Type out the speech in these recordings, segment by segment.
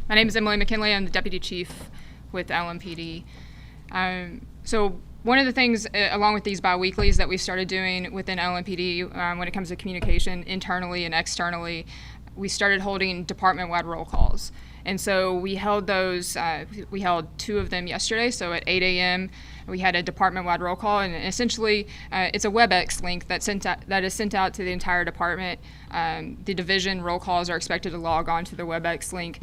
My name is McKinley. I'm the Deputy Chief with LMPD. So one of the things, along with these biweeklies that we started doing within LMPD when it comes to communication internally and externally, we started holding department-wide roll calls. And so we held those, we held 2 of them yesterday. So at 8 a.m. we had a department-wide roll call, and essentially it's a WebEx link that is sent out to the entire department. The division roll calls are expected to log on to the WebEx link.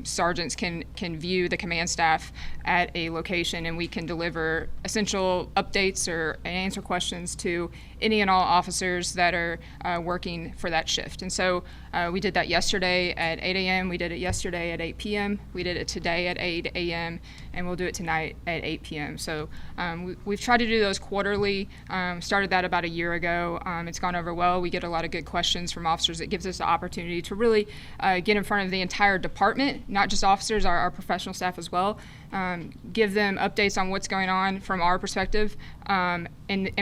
Sergeants can view the command staff at a location, and we can deliver essential updates or answer questions to any and all officers that are working for that shift. And so we did that yesterday at 8 a.m. We did it yesterday at 8 p.m. We did it today at 8 a.m. and we'll do it tonight at 8 p.m. So we've tried to do those quarterly. Started that about a year ago. It's gone over well. We get a lot of good questions from officers. It gives us the opportunity to really get in front of the entire department, not just officers, our professional staff as well. Give them updates on what's going on from our perspective, and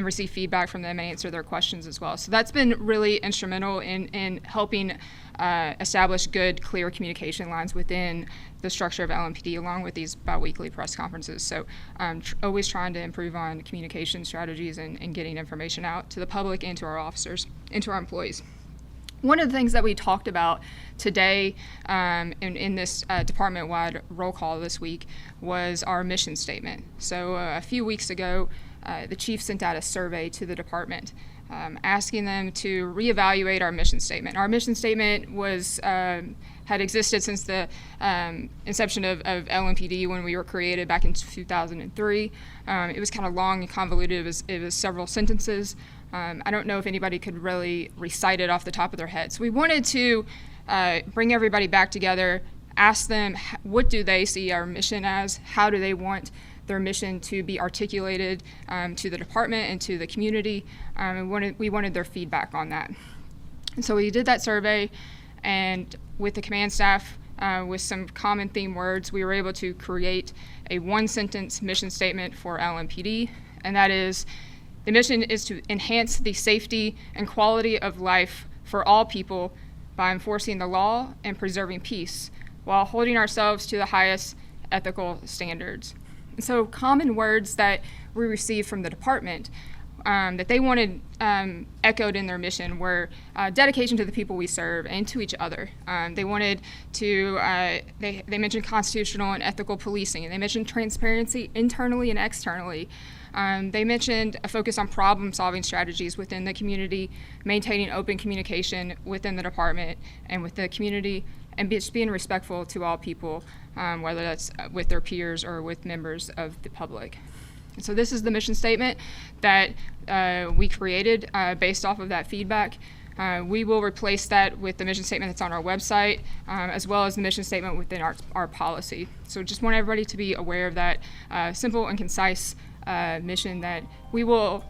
receive feedback from them and answer their questions as well. So that's been really instrumental in helping establish good, clear communication lines within the structure of LMPD, along with these biweekly press conferences. So always trying to improve on communication strategies and getting information out to the public and to our officers and to our employees. One of the things that we talked about today in this department-wide roll call this week was our mission statement. So a few weeks ago, the chief sent out a survey to the department asking them to reevaluate our mission statement. Our mission statement was had existed since the inception of LMPD when we were created back in 2003. It was kind of long and convoluted. It was several sentences. I don't know if anybody could really recite it off the top of their head. So we wanted to bring everybody back together, ask them what do they see our mission as, how do they want their mission to be articulated to the department and to the community. We wanted their feedback on that. And so we did that survey, and with the command staff, with some common theme words, we were able to create a 1-sentence mission statement for LMPD, and that is, the mission is to enhance the safety and quality of life for all people by enforcing the law and preserving peace while holding ourselves to the highest ethical standards. And so common words that we received from the department that they wanted echoed in their mission were dedication to the people we serve and to each other. They wanted to, they mentioned constitutional and ethical policing, and they mentioned transparency internally and externally. They mentioned a focus on problem-solving strategies within the community, maintaining open communication within the department and with the community, and just being respectful to all people, whether that's with their peers or with members of the public. And so this is the mission statement that we created based off of that feedback. We will replace that with the mission statement that's on our website, as well as the mission statement within our policy. So just want everybody to be aware of that simple and concise mission that we will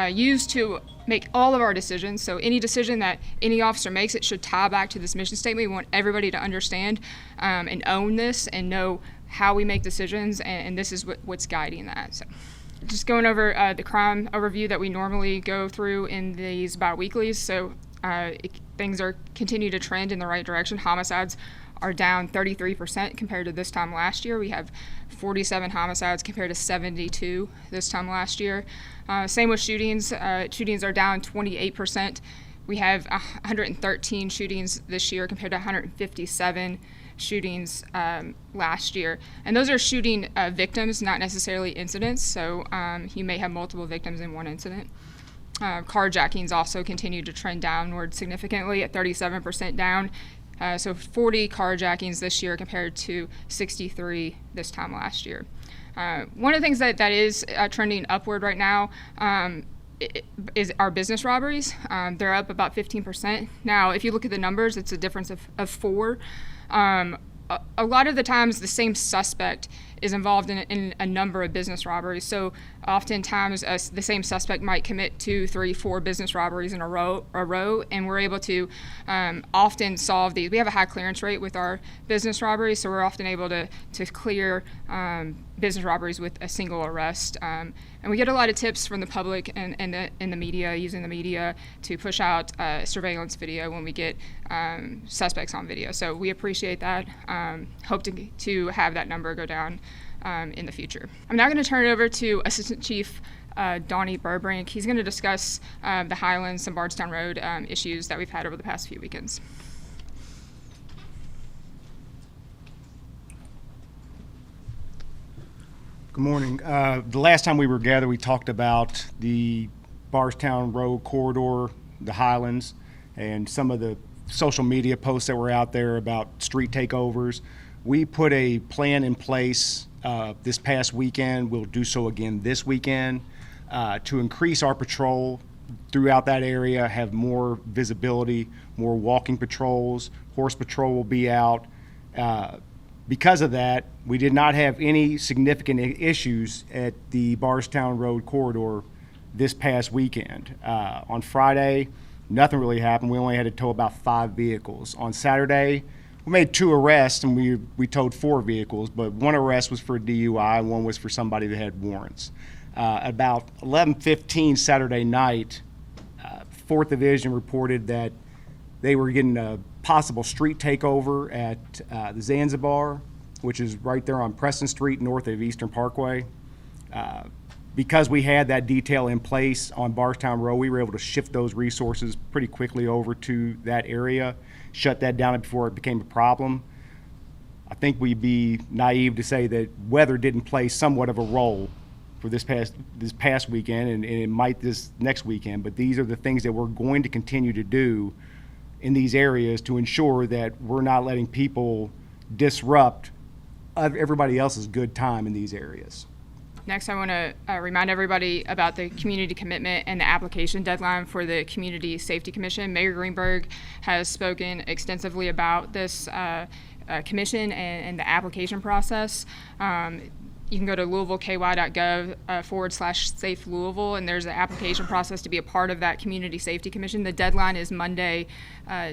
use to make all of our decisions. So any decision that any officer makes, it should tie back to this mission statement. We want everybody to understand and own this and know how we make decisions, and this is what's guiding that. So just going over the crime overview that we normally go through in these biweeklies. So things are continue to trend in the right direction. Homicides are down 33% compared to this time last year. We have 47 homicides compared to 72 this time last year. Same with shootings. Shootings are down 28%. We have 113 shootings this year compared to 157 shootings last year. And those are shooting victims, not necessarily incidents. So you may have multiple victims in one incident. Carjackings also continue to trend downward significantly at 37% down. So 40 carjackings this year compared to 63 this time last year. One of the things that is trending upward right now is our business robberies. They're up about 15%. Now, if you look at the numbers, it's a difference of 4. A lot of the times the same suspect is involved in a number of business robberies. So oftentimes the same suspect might commit 2, 3, 4 business robberies in a row, and we're able to often solve these. We have a high clearance rate with our business robberies, so we're often able to clear business robberies with a single arrest. And we get a lot of tips from the public and the media, using the media to push out surveillance video when we get suspects on video. So we appreciate that. Hope to have that number go down in the future. I'm now going to turn it over to Assistant Chief Donnie Burbrink. He's going to discuss the Highlands and Bardstown Road issues that we've had over the past few weekends. Good morning. The last time we were gathered, we talked about the Bardstown Road corridor, the Highlands, and some of the social media posts that were out there about street takeovers. We put a plan in place this past weekend. We'll do so again this weekend to increase our patrol throughout that area, have more visibility, more walking patrols. Horse patrol will be out. Because of that, we did not have any significant issues at the Bardstown Road corridor this past weekend. On Friday, nothing really happened. We only had to tow about 5 vehicles. On Saturday, we made 2 arrests, and we towed 4 vehicles, but 1 arrest was for a DUI and 1 was for somebody that had warrants. About 11:15 Saturday night, 4th Division reported that they were getting a possible street takeover at the Zanzibar, which is right there on Preston Street north of Eastern Parkway. Because we had that detail in place on Bardstown Road, we were able to shift those resources pretty quickly over to that area, shut that down before it became a problem. I think we'd be naive to say that weather didn't play somewhat of a role for this past weekend, and it might this next weekend, but these are the things that we're going to continue to do in these areas to ensure that we're not letting people disrupt everybody else's good time in these areas. Next, I want to remind everybody about the community commitment and the application deadline for the Community Safety Commission. Mayor Greenberg has spoken extensively about this commission and the application process. You can go to louisvilleky.gov /safe Louisville, and there's an application process to be a part of that Community Safety Commission. The deadline is Monday,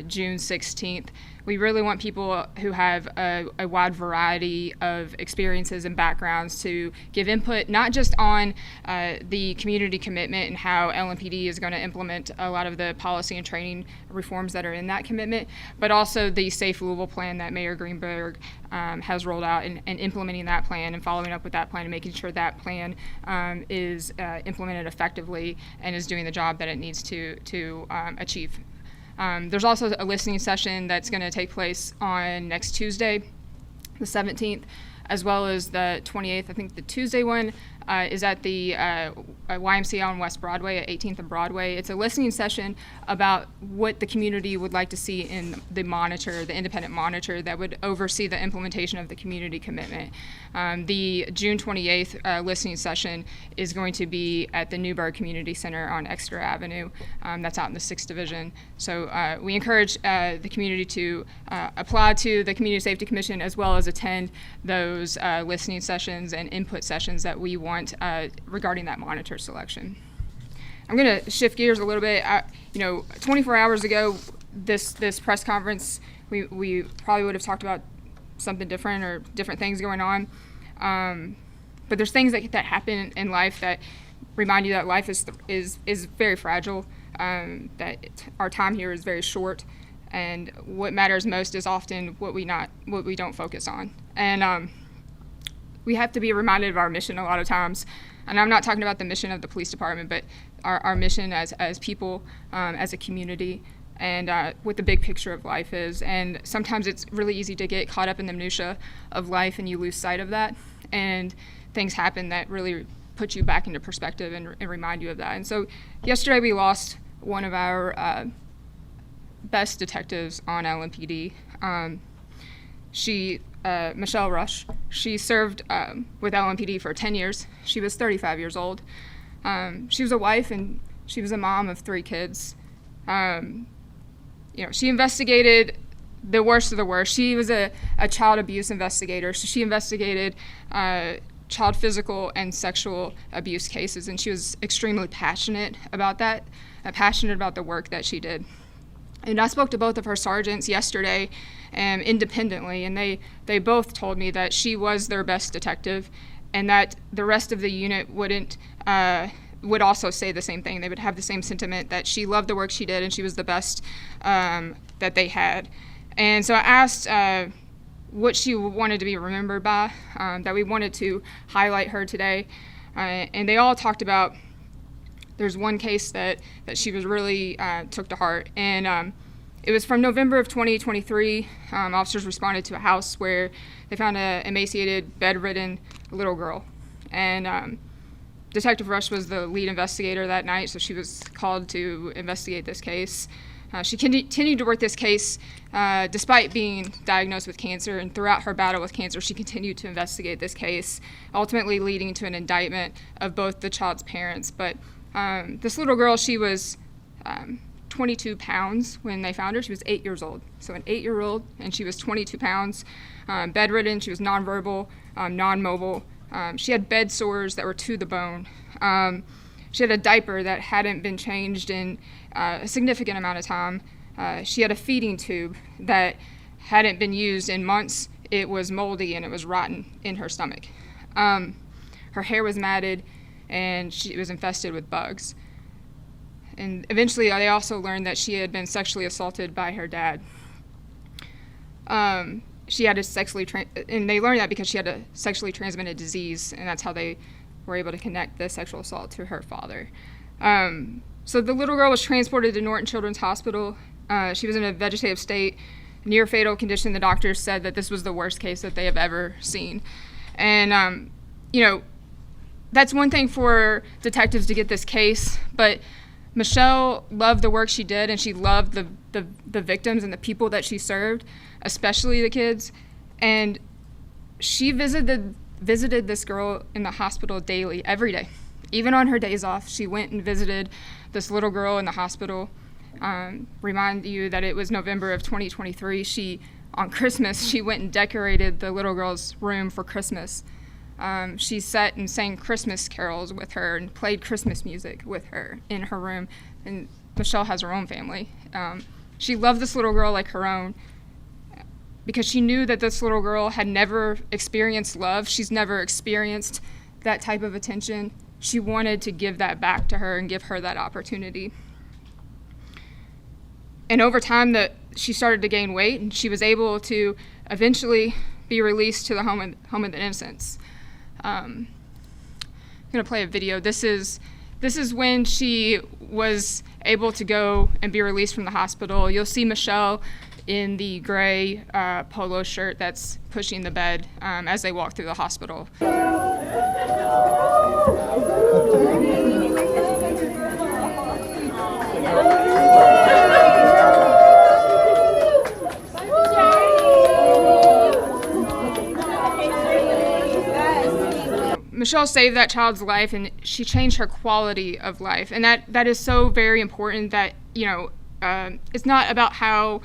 June 16th. We really want people who have a wide variety of experiences and backgrounds to give input, not just on the community commitment and how LMPD is going to implement a lot of the policy and training reforms that are in that commitment, but also the Safe Louisville plan that Mayor Greenberg has rolled out, and implementing that plan and following up with that plan and making sure that plan is implemented effectively and is doing the job that it needs to achieve. There's also a listening session that's going to take place on next Tuesday, the 17th, as well as the 28th. I think the Tuesday one is at the YMCA on West Broadway at 18th and Broadway. It's a listening session about what the community would like to see in the monitor, the independent monitor that would oversee the implementation of the community commitment. The June 28th listening session is going to be at the Newburgh Community Center on Exeter Avenue. That's out in the 6th Division. So we encourage the community to apply to the Community Safety Commission as well as attend those listening sessions and input sessions that we want regarding that monitor selection. I'm going to shift gears a little bit. 24 hours ago, this press conference, we probably would have talked about something different or different things going on. But there's things that happen in life that remind you that life is very fragile, that our time here is very short, and what matters most is often what we don't focus on. And we have to be reminded of our mission a lot of times. And I'm not talking about the mission of the police department, but our mission as people, as a community, and what the big picture of life is. And sometimes it's really easy to get caught up in the minutia of life and you lose sight of that. And things happen that really put you back into perspective and remind you of that. And so yesterday we lost one of our best detectives on LMPD. Michelle Rush, she served with LMPD for 10 years. She was 35 years old. She was a wife and she was a mom of 3 kids. She investigated the worst of the worst. She was a child abuse investigator, so she investigated child physical and sexual abuse cases, and she was extremely passionate about that, passionate about the work that she did. And I spoke to both of her sergeants yesterday independently, and they both told me that she was their best detective, and that the rest of the unit would also say the same thing. They would have the same sentiment, that she loved the work she did and she was the best that they had. And so I asked what she wanted to be remembered by, that we wanted to highlight her today. And they all talked about, there's one case that she was really took to heart. And it was from November of 2023. Officers responded to a house where they found an emaciated, bedridden little girl. And Detective Rush was the lead investigator that night, so she was called to investigate this case. She continued to work this case despite being diagnosed with cancer, and throughout her battle with cancer, she continued to investigate this case, ultimately leading to an indictment of both the child's parents. But this little girl, she was 22 pounds when they found her. She was 8 years old, so an 8-year-old, and she was 22 pounds, bedridden. She was nonverbal, non-mobile. She had bed sores that were to the bone. She had a diaper that hadn't been changed in a significant amount of time. She had a feeding tube that hadn't been used in months. It was moldy and it was rotten in her stomach. Her hair was matted and she was infested with bugs. And eventually they also learned that she had been sexually assaulted by her dad. She had and they learned that because she had a sexually transmitted disease, and that's how they were able to connect the sexual assault to her father. So the little girl was transported to Norton Children's Hospital. She was in a vegetative state, near fatal condition. The doctors said that this was the worst case that they have ever seen. And, that's one thing for detectives to get this case, but Michelle loved the work she did, and she loved the victims and the people that she served, especially the kids. And she visited this girl in the hospital daily, every day. Even on her days off, she went and visited this little girl in the hospital. Remind you that it was November of 2023. On Christmas, she went and decorated the little girl's room for Christmas. She sat and sang Christmas carols with her and played Christmas music with her in her room. And Michelle has her own family. She loved this little girl like her own because she knew that this little girl had never experienced love. She's never experienced that type of attention. She wanted to give that back to her and give her that opportunity. And over time, she started to gain weight, and she was able to eventually be released to the home of the innocents. I'm going to play a video. This is when she was able to go and be released from the hospital. You'll see Michelle in the gray polo shirt that's pushing the bed as they walk through the hospital. Michelle saved that child's life, and she changed her quality of life, and that is so very important. That it's not about how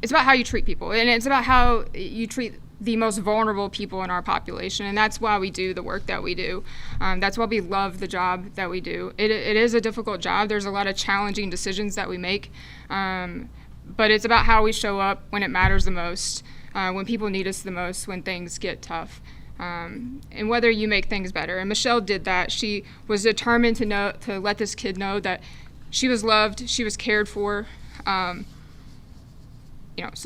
it's about how you treat people, and it's about how you treat the most vulnerable people in our population, and that's why we do the work that we do. That's why we love the job that we do. It is a difficult job. There's a lot of challenging decisions that we make, but it's about how we show up when it matters the most, when people need us the most, when things get tough. And whether you make things better. And Michelle did that. She was determined to let this kid know that she was loved, she was cared for. So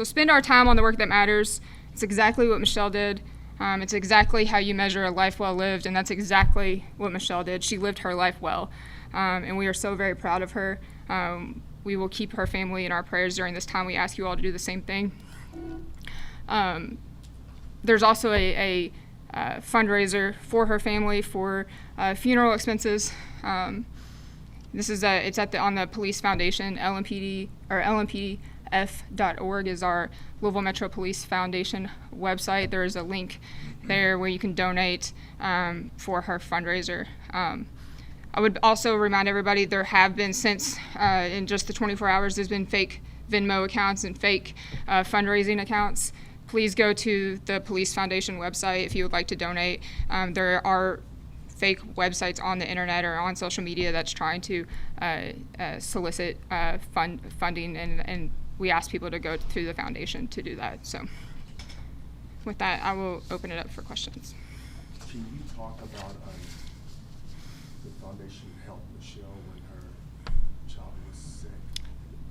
spend our time on the work that matters. It's exactly what Michelle did. It's exactly how you measure a life well lived, and that's exactly what Michelle did. She lived her life well, and we are so very proud of her. We will keep her family in our prayers during this time. We ask you all to do the same thing. There's also a fundraiser for her family for funeral expenses. This is it's on the Police Foundation. LMPD or LMPDF.org is our Louisville Metro Police Foundation website. There is a link there where you can donate for her fundraiser. I would also remind everybody there have been since in just the 24 hours there's been fake Venmo accounts and fake fundraising accounts, please go to the Police Foundation website if you would like to donate. There are fake websites on the internet or on social media that's trying to solicit funding, and we ask people to go through the foundation to do that. So with that, I will open it up for questions. Can you talk about the foundation helped Michelle when her child was sick?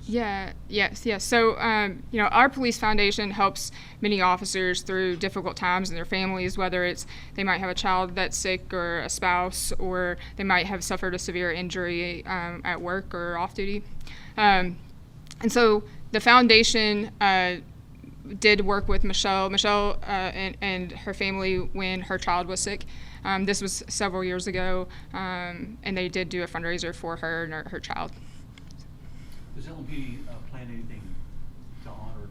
Yes. So, our police foundation helps many officers through difficult times and their families, whether it's they might have a child that's sick or a spouse, or they might have suffered a severe injury at work or off duty. And so the foundation did work with Michelle and her family when her child was sick. This was several years ago, and they did do a fundraiser for her and her child. Does LMPD plan anything to honor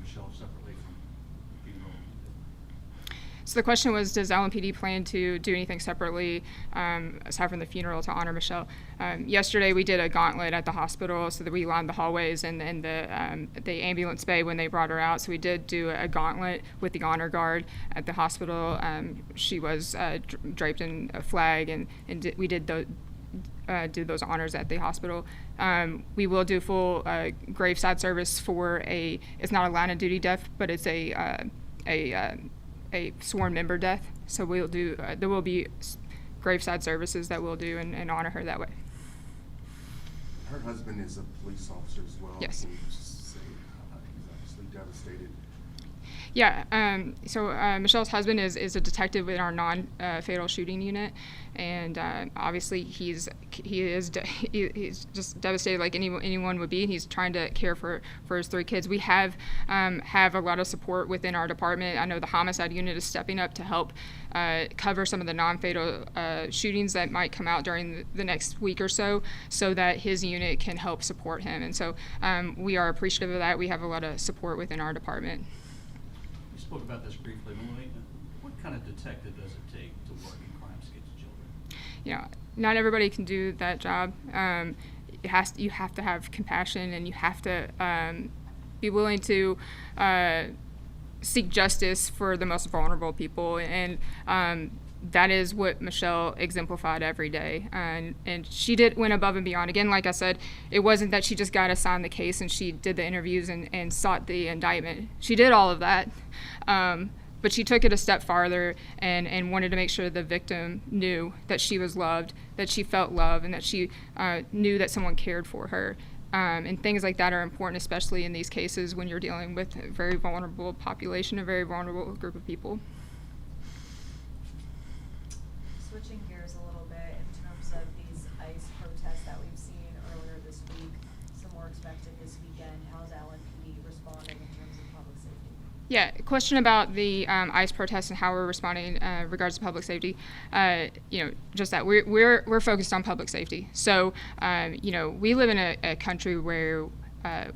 Michelle separately from funeral? So the question was, does LMPD plan to do anything separately aside from the funeral to honor Michelle? Yesterday we did a gauntlet at the hospital so that we lined the hallways and the ambulance bay when they brought her out. So we did do a gauntlet with the honor guard at the hospital. She was draped in a flag, and we did do those honors at the hospital. We will do full graveside service for it's not a line of duty death, but it's a sworn member death. So we'll do, there will be graveside services that we'll do and honor her that way. Her husband is a police officer as well. Yes. Can you just say he's obviously devastated? Yeah, so Michelle's husband is a detective in our non-fatal shooting unit, and obviously he's just devastated like anyone would be, and he's trying to care for his 3 kids. We have a lot of support within our department. I know the homicide unit is stepping up to help cover some of the non-fatal shootings that might come out during the next week or so that his unit can help support him, and so we are appreciative of that. We have a lot of support within our department. You spoke about this briefly, Emily. What kind of detective does it take to work in crimes against children? Not everybody can do that job. You have to have compassion, and you have to be willing to seek justice for the most vulnerable people, and that is what Michelle exemplified every day. And she went above and beyond. Again, like I said, it wasn't that she just got assigned the case and she did the interviews and sought the indictment. She did all of that, but she took it a step farther and wanted to make sure the victim knew that she was loved, that she felt love, and that she knew that someone cared for her. And things like that are important, especially in these cases when you're dealing with a very vulnerable population, a very vulnerable group of people. Switching gears a little bit in terms of these ICE protests that we've seen earlier this week, some more expected this weekend. How's LMPD responding in terms of public safety? Yeah, question about the ICE protests and how we're responding in regards to public safety. Just that we're focused on public safety. So, we live in a country where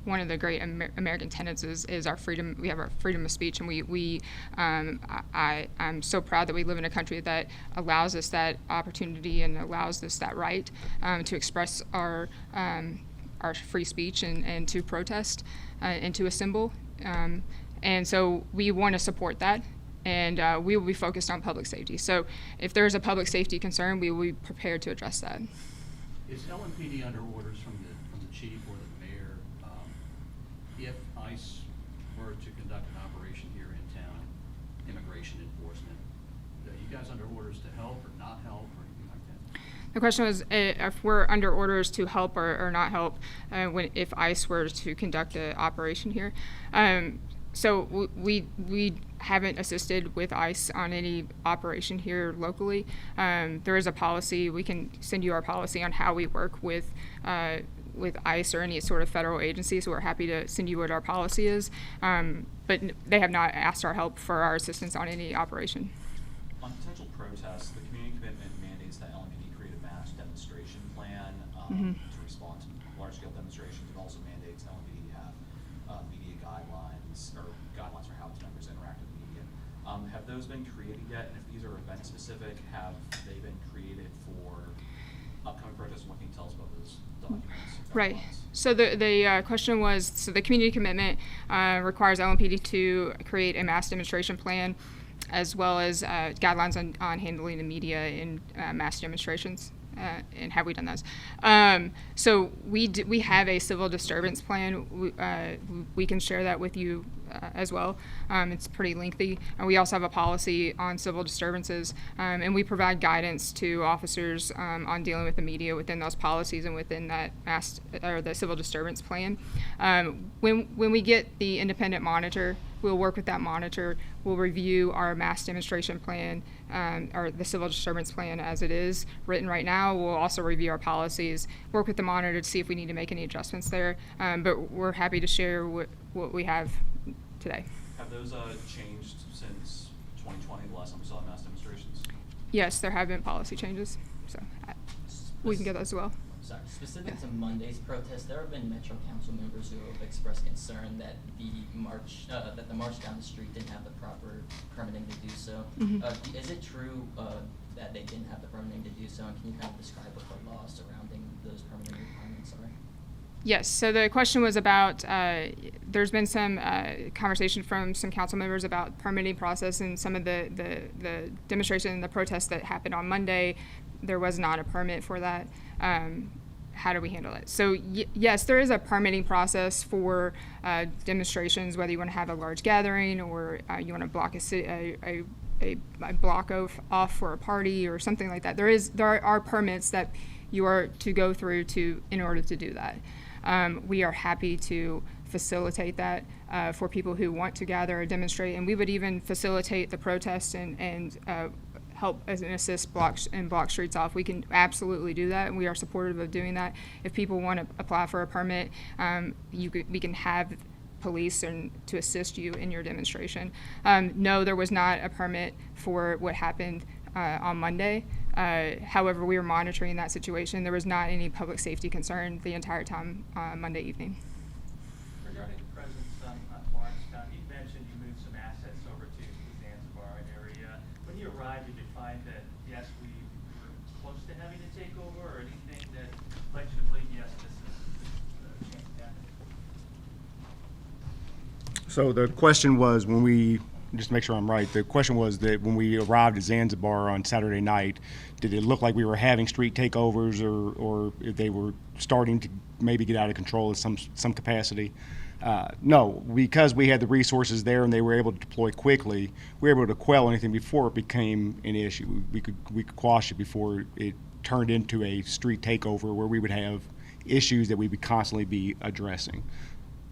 one of the great American tenets is our freedom. We have our freedom of speech, and I'm so proud that we live in a country that allows us that opportunity and allows us that right to express our free speech and to protest and to assemble. And so we want to support that, and we will be focused on public safety. So if there's a public safety concern, we will be prepared to address that. Is LMPD under orders from the chief or the mayor? If ICE were to conduct an operation here in town, immigration enforcement, are you guys under orders to help or not help or anything like that? The question was if we're under orders to help or not help if ICE were to conduct an operation here. So we haven't assisted with ICE on any operation here locally. There is a policy. We can send you our policy on how we work with ICE or any sort of federal agency, so we're happy to send you what our policy is. But they have not asked our help for our assistance on any operation. On potential protests, the community commitment mandates that LMPD create a mass demonstration plan to respond to large-scale demonstrations. It also mandates LMPD have media guidelines for how its members interact with media. Have those been created yet? And if these are event-specific, have they been created for upcoming protests? What can you tell us about those documents? Right. So the question was, so the community commitment requires LMPD to create a mass demonstration plan, as well as guidelines on handling the media in mass demonstrations. And have we done those? So we have a civil disturbance plan. We can share that with you as well. It's pretty lengthy. And we also have a policy on civil disturbances, and we provide guidance to officers on dealing with the media within those policies and within that the civil disturbance plan. When we get the independent monitor, we'll work with that monitor. We'll review our mass demonstration plan, or the civil disturbance plan as it is written right now. We'll also review our policies, work with the monitor to see if we need to make any adjustments there. But we're happy to share what we have today. Have those changed since 2020, the last time we saw mass demonstrations? Yes, there have been policy changes, so we can get those as well. Sorry, specific to Monday's protest, there have been Metro Council members who have expressed concern that the march down the street didn't have the proper permitting to do so. Mhm. Is it true that they didn't have the permitting to do so, and can you kind of describe what the law surrounding those permitting requirements are? Yes, so the question was about, there's been some conversation from some council members about permitting process and some of the demonstration and the protests that happened on Monday. There was not a permit for that. How do we handle it? So yes, there is a permitting process for demonstrations, whether you want to have a large gathering or you want to block a block off for a party or something like that. There are permits that you are to go through in order to do that. We are happy to facilitate that for people who want to gather or demonstrate, and we would even facilitate the protest and help and assist block streets off. We can absolutely do that, and we are supportive of doing that. If people want to apply for a permit, we can have police to assist you in your demonstration. No, there was not a permit for what happened on Monday. However, we were monitoring that situation. There was not any public safety concern the entire time Monday evening. Regarding the presence on Bardstown, you mentioned you moved some assets over to the Zanzibar area. When you arrived, did you find that, yes, we were close to having to take over, or anything that led you to believe, yes, this is a chance to happen? So the question was, just to make sure I'm right, the question was that when we arrived at Zanzibar on Saturday night, did it look like we were having street takeovers, or if they were starting to maybe get out of control in some capacity? No, because we had the resources there and they were able to deploy quickly, we were able to quell anything before it became an issue. We could quash it before it turned into a street takeover where we would have issues that we would constantly be addressing.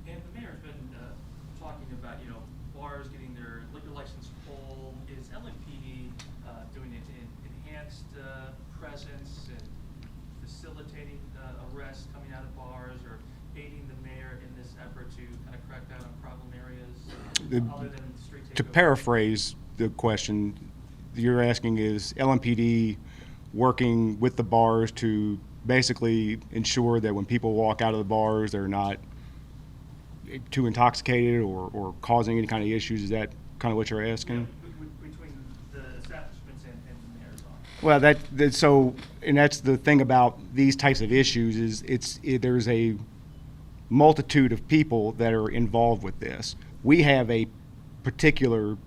And the mayor's been talking about, bars getting their liquor license pulled. Is LMPD doing an enhanced presence and facilitating arrests coming out of bars, or aiding the mayor in this effort to kind of crack down on problem areas other than street takeovers? To paraphrase the question, you're asking, is LMPD working with the bars to basically ensure that when people walk out of the bars, they're not too intoxicated or causing any kind of issues? Is that kind of what you're asking? Yeah, between the establishments and the mayor's office. Well, and that's the thing about these types of issues is there's a multitude of people that are involved with this. We have a particular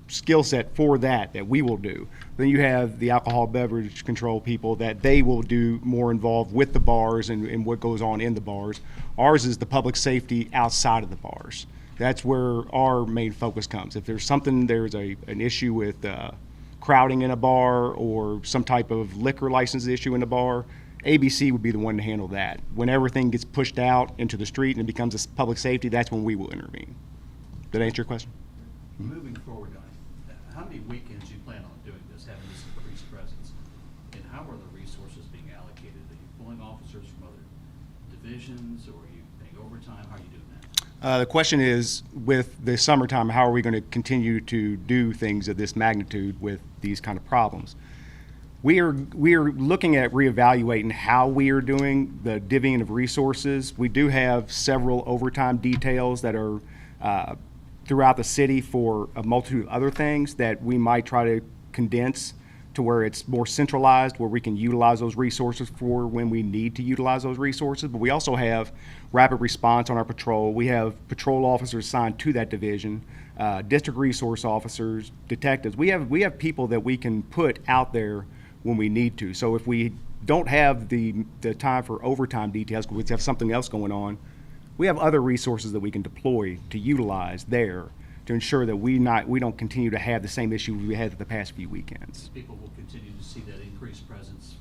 skill set for that we will do. Then you have the alcohol beverage control people that they will do more involved with the bars and what goes on in the bars. Ours is the public safety outside of the bars. That's where our main focus comes. If there's an issue with crowding in a bar or some type of liquor license issue in a bar, ABC would be the one to handle that. When everything gets pushed out into the street and it becomes a public safety, that's when we will intervene. Did that answer your question? Moving forward, how many weekends you plan on doing this, having this increased presence? And how are the resources being allocated? Are you pulling officers from other divisions, or are you paying overtime? How are you doing that? The question is, with the summertime, how are we going to continue to do things of this magnitude with these kind of problems? We are looking at reevaluating how we are doing the divvying of resources. We do have several overtime details that are throughout the city for a multitude of other things that we might try to condense to where it's more centralized, where we can utilize those resources for when we need to utilize those resources. But we also have rapid response on our patrol. We have patrol officers assigned to that division, district resource officers, detectives. We have people that we can put out there when we need to. So if we don't have the time for overtime details because we have something else going on, we have other resources that we can deploy to utilize there to ensure that we don't continue to have the same issue we had the past few weekends. People will continue to see that increased presence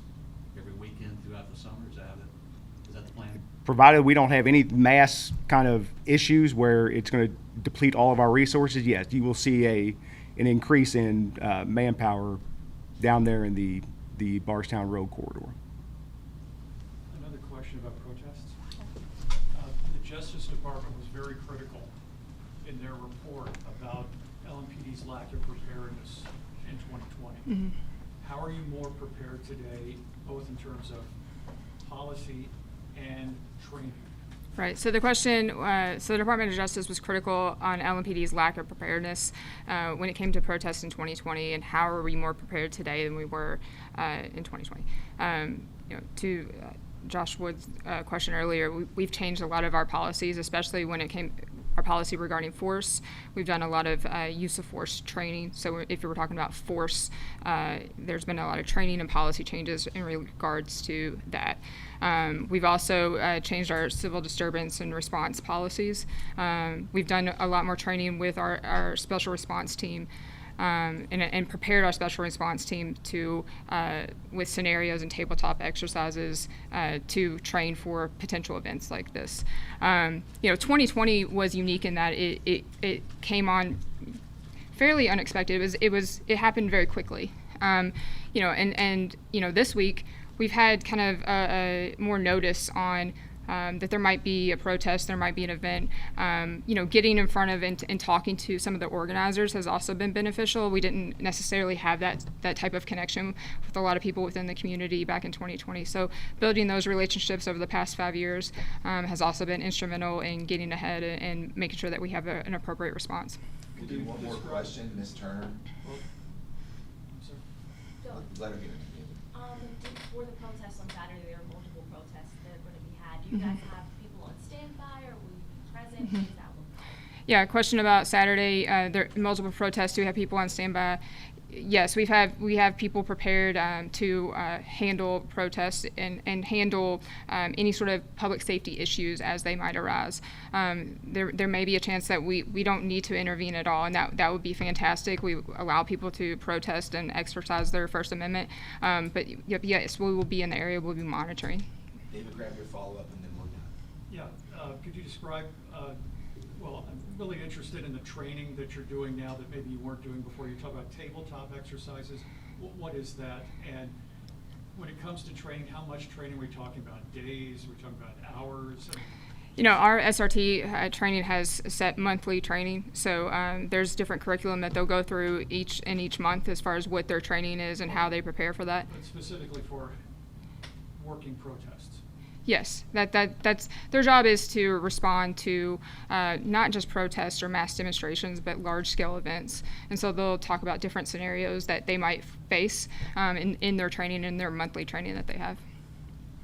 every weekend throughout the summer. Is that the plan? Provided we don't have any mass kind of issues where it's going to deplete all of our resources, yes, you will see an increase in manpower down there in the Barstown Road corridor. Another question about protests. The Justice Department was very critical in their report about LMPD's lack of preparedness in 2020. Mm-hmm. How are you more prepared today, both in terms of policy and training? Right. So the question, so the Department of Justice was critical on LMPD's lack of preparedness when it came to protests in 2020, and how are we more prepared today than we were in 2020? To Josh Wood's question earlier, we've changed a lot of our policies, especially when it came our policy regarding force. We've done a lot of use of force training. So if you were talking about force, there's been a lot of training and policy changes in regards to that. We've also changed our civil disturbance and response policies. We've done a lot more training with our special response team and prepared our special response team to with scenarios and tabletop exercises to train for potential events like this. 2020 was unique in that it came on fairly unexpected. It happened very quickly. This week we've had kind of more notice on that there might be a protest, there might be an event. Getting in front of and talking to some of the organizers has also been beneficial. We didn't necessarily have that type of connection with a lot of people within the community back in 2020. So building those relationships over the past 5 years has also been instrumental in getting ahead and making sure that we have an appropriate response. We'll do one more question, Ms. Turner. Let her get it. For the protests on Saturday, there are multiple protests that are going to be had. Do you guys have people on standby, or will you be present? What does that look like? Yeah, question about Saturday. There are multiple protests. Do we have people on standby? Yes, we have people prepared to handle protests and handle any sort of public safety issues as they might arise. There may be a chance that we don't need to intervene at all, and that would be fantastic. We allow people to protest and exercise their First Amendment. But yes, we will be in the area. We'll be monitoring. David, grab your follow-up and then we're done. Yeah, could you describe, well, I'm really interested in the training that you're doing now that maybe you weren't doing before. You talk about tabletop exercises. What is that? And when it comes to training, how much training are we talking about? Days? Are we talking about hours? Our SRT training has set monthly training, so there's different curriculum that they'll go through each month as far as what their training is and how they prepare for that. But specifically for working protests. Yes, that's their job is to respond to not just protests or mass demonstrations, but large-scale events. And so they'll talk about different scenarios that they might face in their training, in their monthly training that they have.